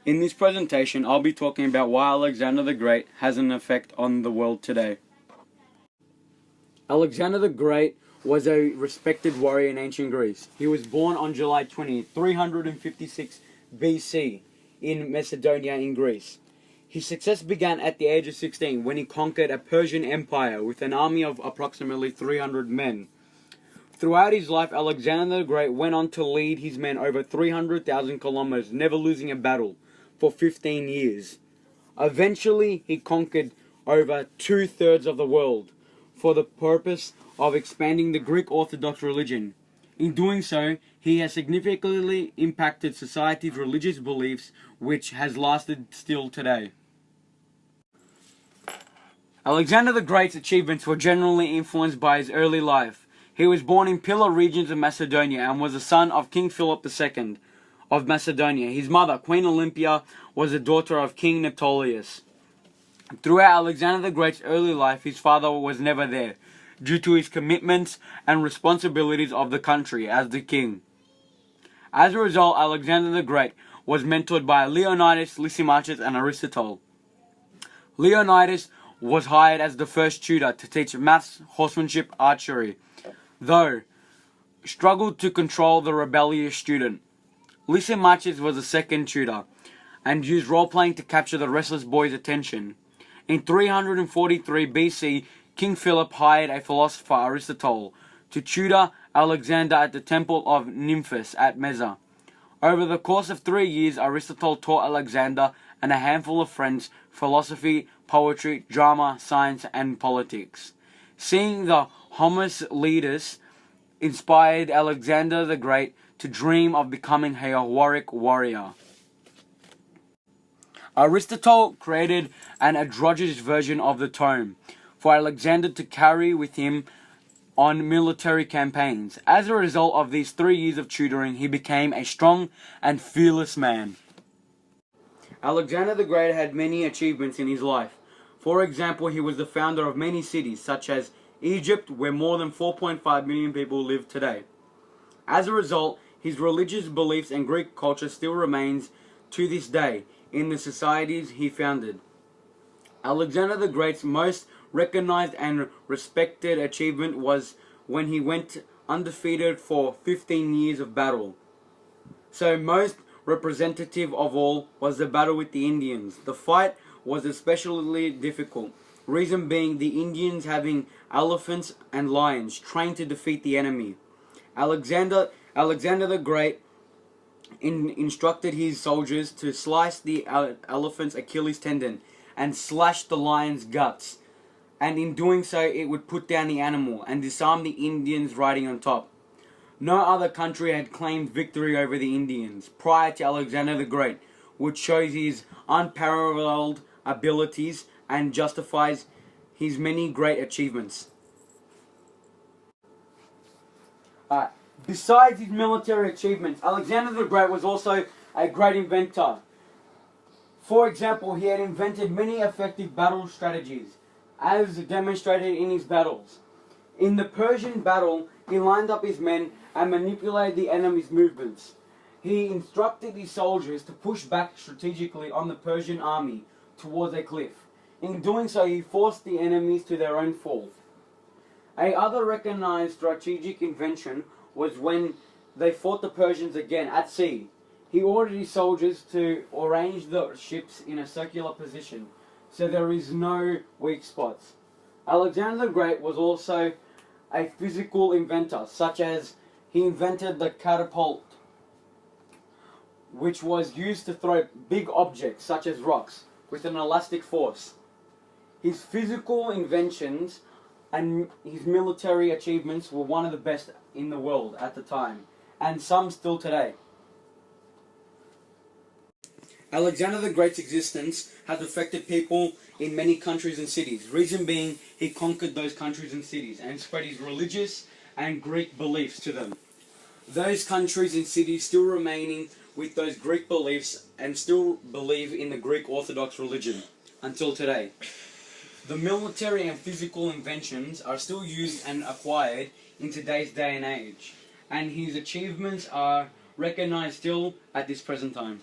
In this presentation, I'll be talking about why Alexander the Great has an effect on the world today. Alexander the Great was a respected warrior in ancient Greece. He was born on July 20, 356 BC in Macedonia in Greece. His success began at the age of 16 when he conquered a Persian empire with an army of approximately 300 men. Throughout his life, Alexander the Great went on to lead his men over 300,000 kilometers, never losing a battle, for 15 years. Eventually, he conquered over 2/3 of the world for the purpose of expanding the Greek Orthodox religion. In doing so, he has significantly impacted society's religious beliefs, which has lasted still today. Alexander the Great's achievements were generally influenced by his early life. He was born in Pillar regions of Macedonia and was the son of King Philip II of Macedonia. His mother, Queen Olympia, was the daughter of King Ptolemy. Throughout Alexander the Great's early life, his father was never there, due to his commitments and responsibilities of the country as the king. As a result, Alexander the Great was mentored by Leonidas, Lysimachus, and Aristotle. Leonidas was hired as the first tutor to teach maths, horsemanship, archery, though struggled to control the rebellious student. Lysimachus was the second tutor, and used role-playing to capture the restless boy's attention. In 343 BC, King Philip hired a philosopher, Aristotle, to tutor Alexander at the temple of Nymphis at Mesa. Over the course of 3 years, Aristotle taught Alexander and a handful of friends philosophy, poetry, drama, science, and politics. Seeing the Homus leaders inspired Alexander the Great to dream of becoming a heroic warrior. Aristotle created an androgynous version of the tome for Alexander to carry with him on military campaigns. As a result of these 3 years of tutoring, he became a strong and fearless man. Alexander the Great had many achievements in his life. For example, he was the founder of many cities, such as Egypt, where more than 4.5 million people live today. As a result, his religious beliefs and Greek culture still remains to this day in the societies he founded. Alexander the Great's most recognized and respected achievement was when he went undefeated for 15 years of battle. So most representative of all was the battle with the Indians. The fight was especially difficult, reason being the Indians having elephants and lions trained to defeat the enemy. Alexander the Great instructed his soldiers to slice the elephant's Achilles tendon and slash the lion's guts, and in doing so it would put down the animal and disarm the Indians riding on top. No other country had claimed victory over the Indians prior to Alexander the Great, which shows his unparalleled abilities and justifies his many great achievements. Besides his military achievements, Alexander the Great was also a great inventor. For example, he had invented many effective battle strategies, as demonstrated in his battles. In the Persian battle, he lined up his men and manipulated the enemy's movements. He instructed his soldiers to push back strategically on the Persian army towards a cliff. In doing so, he forced the enemies to their own fall. A other recognized strategic invention was when they fought the Persians again at sea. He ordered his soldiers to arrange the ships in a circular position, so there is no weak spots. Alexander the Great was also a physical inventor, such as he invented the catapult, which was used to throw big objects, such as rocks, with an elastic force. His physical inventions and his military achievements were one of the best in the world at the time, and some still today. Alexander the Great's existence has affected people in many countries and cities. Reason being, he conquered those countries and cities and spread his religious and Greek beliefs to them. Those countries and cities still remaining with those Greek beliefs and still believe in the Greek Orthodox religion until today. The military and physical inventions are still used and acquired in today's day and age, and his achievements are recognized still at this present time.